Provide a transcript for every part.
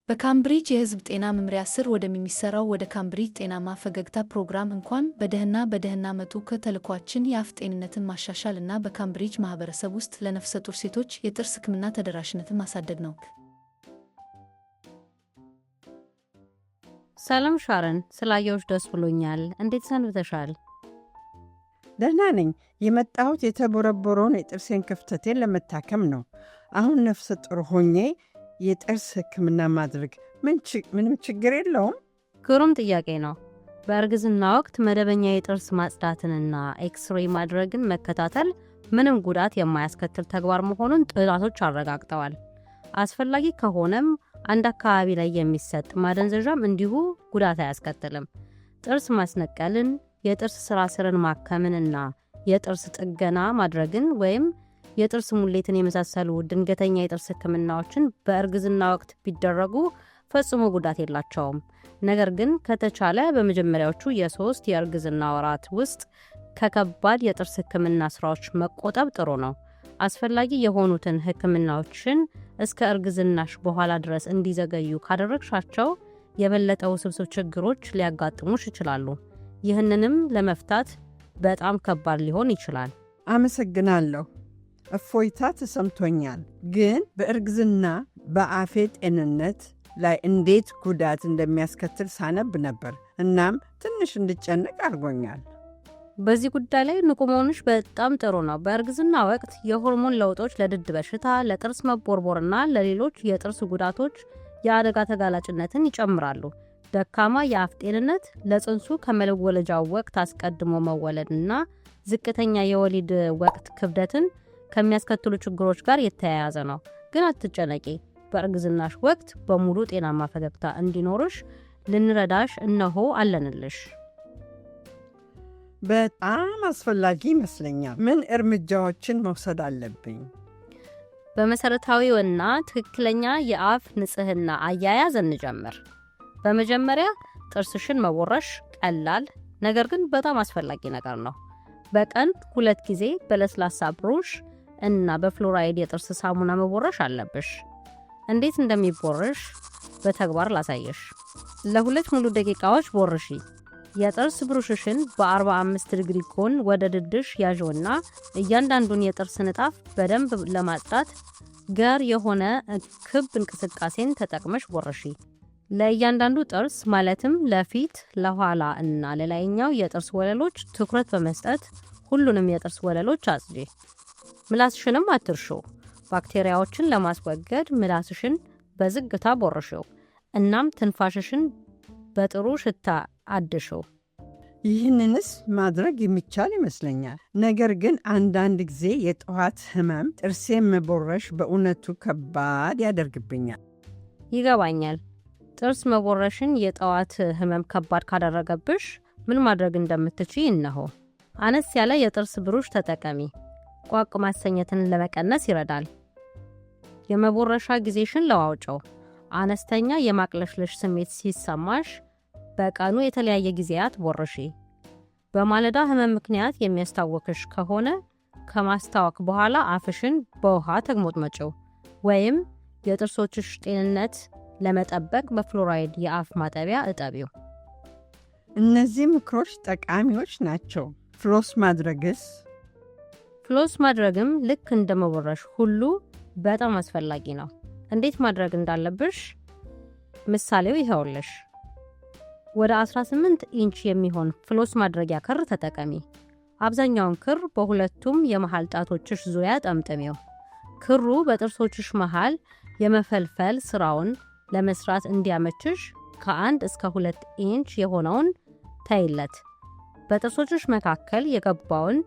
በካምብሪጅ የሕዝብ ጤና መምሪያ ስር ወደሚሰራው ወደ ካምብሪጅ ጤናማ ፈገግታ ፕሮግራም እንኳን በደህና መጡ። ከተልዕኳችን የአፍ ጤንነትን ማሻሻል እና በካምብሪጅ ማህበረሰብ ውስጥ ለነፍሰ ጡር ሴቶች የጥርስ ሕክምና ተደራሽነትን ማሳደግ ነው። ሰላም ሻረን፣ ስላየሁሽ ደስ ብሎኛል። እንዴት ሰንብተሻል? ደህና ነኝ። የመጣሁት የተቦረቦረውን የጥርሴን ክፍተቴን ለመታከም ነው። አሁን ነፍሰ ጡር ሆኜ የጥርስ ሕክምና ማድረግ ምንም ችግር የለውም? ግሩም ጥያቄ ነው። በእርግዝና ወቅት መደበኛ የጥርስ ማጽዳትንና ኤክስሬይ ማድረግን መከታተል ምንም ጉዳት የማያስከትል ተግባር መሆኑን ጥናቶች አረጋግጠዋል። አስፈላጊ ከሆነም አንድ አካባቢ ላይ የሚሰጥ ማደንዘዣም እንዲሁ ጉዳት አያስከትልም። ጥርስ ማስነቀልን፣ የጥርስ ስራስርን ማከምንና የጥርስ ጥገና ማድረግን ወይም የጥርስ ሙሌትን የመሳሰሉ ድንገተኛ የጥርስ ሕክምናዎችን በእርግዝና ወቅት ቢደረጉ ፈጽሞ ጉዳት የላቸውም። ነገር ግን ከተቻለ በመጀመሪያዎቹ የ3 የእርግዝና ወራት ውስጥ ከከባድ የጥርስ ሕክምና ስራዎች መቆጠብ ጥሩ ነው። አስፈላጊ የሆኑትን ሕክምናዎችን እስከ እርግዝናሽ በኋላ ድረስ እንዲዘገዩ ካደረግሻቸው የበለጠ ውስብስብ ችግሮች ሊያጋጥሙሽ ይችላሉ። ይህንንም ለመፍታት በጣም ከባድ ሊሆን ይችላል። አመሰግናለሁ። እፎይታ ተሰምቶኛል። ግን በእርግዝና በአፌ ጤንነት ላይ እንዴት ጉዳት እንደሚያስከትል ሳነብ ነበር። እናም ትንሽ እንድጨነቅ አድርጎኛል። በዚህ ጉዳይ ላይ ንቁ መሆንሽ በጣም ጥሩ ነው። በእርግዝና ወቅት የሆርሞን ለውጦች ለድድ በሽታ፣ ለጥርስ መቦርቦርና ለሌሎች የጥርስ ጉዳቶች የአደጋ ተጋላጭነትን ይጨምራሉ። ደካማ የአፍ ጤንነት ለጽንሱ ከመወለጃው ወቅት አስቀድሞ መወለድና ዝቅተኛ የወሊድ ወቅት ክብደትን ከሚያስከትሉ ችግሮች ጋር የተያያዘ ነው። ግን አትጨነቂ። በእርግዝናሽ ወቅት በሙሉ ጤናማ ፈገግታ እንዲኖርሽ ልንረዳሽ እነሆ አለንልሽ። በጣም አስፈላጊ ይመስለኛል። ምን እርምጃዎችን መውሰድ አለብኝ? በመሰረታዊውና ትክክለኛ የአፍ ንጽህና አያያዝ እንጀምር። በመጀመሪያ ጥርስሽን መቦረሽ ቀላል ነገር ግን በጣም አስፈላጊ ነገር ነው። በቀን 2 ጊዜ በለስላሳ ብሩሽ እና በፍሎራይድ የጥርስ ሳሙና መቦረሽ አለብሽ። እንዴት እንደሚቦረሽ በተግባር ላሳየሽ። ለ2 ሙሉ ደቂቃዎች ቦርሺ። የጥርስ ብሩሽሽን በ45 ዲግሪ ኮን ወደ ድድሽ ያዥውና እያንዳንዱን የጥርስ ንጣፍ በደንብ ለማጽዳት ገር የሆነ ክብ እንቅስቃሴን ተጠቅመሽ ቦርሺ። ለእያንዳንዱ ጥርስ ማለትም ለፊት፣ ለኋላ እና ለላይኛው የጥርስ ወለሎች ትኩረት በመስጠት ሁሉንም የጥርስ ወለሎች አጽጂ። ምላስሽንም አትርሹ። ባክቴሪያዎችን ለማስወገድ ምላስሽን በዝግታ ቦርሽው። እናም ትንፋሽሽን በጥሩ ሽታ አድሽው። ይህንንስ ማድረግ የሚቻል ይመስለኛል። ነገር ግን አንዳንድ ጊዜ የጠዋት ህመም ጥርሴን መቦረሽ በእውነቱ ከባድ ያደርግብኛል። ይገባኛል። ጥርስ መቦረሽን የጠዋት ህመም ከባድ ካደረገብሽ ምን ማድረግ እንደምትችይ እነሆ። አነስ ያለ የጥርስ ብሩሽ ተጠቀሚ። ቋቅ ማሰኘትን ለመቀነስ ይረዳል። የመቦረሻ ጊዜሽን ለዋውጨው። አነስተኛ የማቅለሽለሽ ስሜት ሲሰማሽ በቀኑ የተለያየ ጊዜያት ቦርሺ። በማለዳ ህመም ምክንያት የሚያስታወክሽ ከሆነ ከማስታወክ በኋላ አፍሽን በውሃ ተግሞጥመጪው ወይም የጥርሶችሽ ጤንነት ለመጠበቅ በፍሎራይድ የአፍ ማጠቢያ እጠቢው። እነዚህ ምክሮች ጠቃሚዎች ናቸው። ፍሎስ ማድረግስ? ፍሎስ ማድረግም ልክ እንደ መቦረሽ ሁሉ በጣም አስፈላጊ ነው። እንዴት ማድረግ እንዳለብሽ ምሳሌው ይኸውልሽ። ወደ 18 ኢንች የሚሆን ፍሎስ ማድረጊያ ክር ተጠቀሚ። አብዛኛውን ክር በሁለቱም የመሃል ጣቶችሽ ዙሪያ ጠምጥሚው። ክሩ በጥርሶችሽ መሃል የመፈልፈል ስራውን ለመስራት እንዲያመችሽ ከ1 እስከ 2 ኢንች የሆነውን ተይለት። በጥርሶችሽ መካከል የገባውን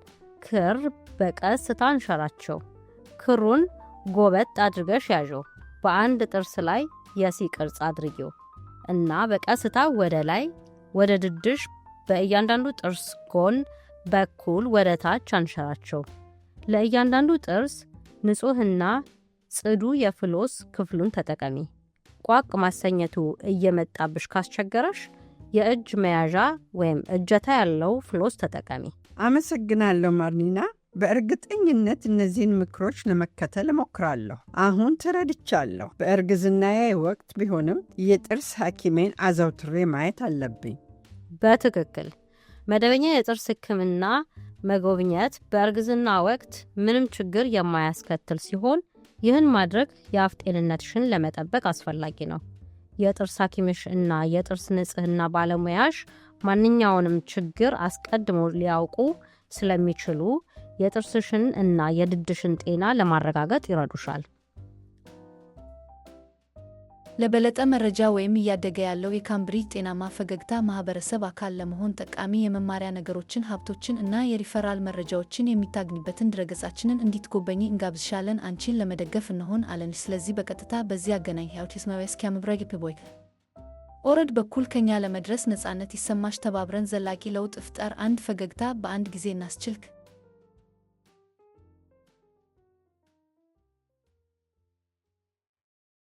ክር በቀስታ አንሸራቸው። ክሩን ጎበጥ አድርገሽ ያዥው። በአንድ ጥርስ ላይ የሲ ቅርጽ አድርጊው እና በቀስታ ወደ ላይ ወደ ድድሽ በእያንዳንዱ ጥርስ ጎን በኩል ወደ ታች አንሸራቸው። ለእያንዳንዱ ጥርስ ንጹህና ጽዱ የፍሎስ ክፍሉን ተጠቀሚ። ቋቅ ማሰኘቱ እየመጣብሽ ካስቸገረሽ የእጅ መያዣ ወይም እጀታ ያለው ፍሎስ ተጠቀሚ። አመሰግናለሁ ማርኒና። በእርግጠኝነት እነዚህን ምክሮች ለመከተል እሞክራለሁ። አሁን ተረድቻለሁ። በእርግዝናዬ ወቅት ቢሆንም የጥርስ ሐኪሜን አዘውትሬ ማየት አለብኝ። በትክክል መደበኛ የጥርስ ሕክምና መጎብኘት በእርግዝና ወቅት ምንም ችግር የማያስከትል ሲሆን ይህን ማድረግ የአፍ ጤንነትሽን ለመጠበቅ አስፈላጊ ነው። የጥርስ ሐኪምሽ እና የጥርስ ንጽህና ባለሙያሽ ማንኛውንም ችግር አስቀድሞ ሊያውቁ ስለሚችሉ የጥርስሽን እና የድድሽን ጤና ለማረጋገጥ ይረዱሻል። ለበለጠ መረጃ ወይም እያደገ ያለው የካምብሪጅ ጤናማ ፈገግታ ማህበረሰብ አካል ለመሆን ጠቃሚ የመማሪያ ነገሮችን፣ ሀብቶችን እና የሪፈራል መረጃዎችን የሚታገኙበትን ድረገጻችንን እንዲትጎበኝ እንጋብዝሻለን። አንቺን ለመደገፍ እንሆን አለን። ስለዚህ በቀጥታ በዚህ አገናኝ ኦረድ በኩል ከኛ ለመድረስ ነፃነት ይሰማሽ። ተባብረን ዘላቂ ለውጥ ፍጠር። አንድ ፈገግታ በአንድ ጊዜ እናስችልክ።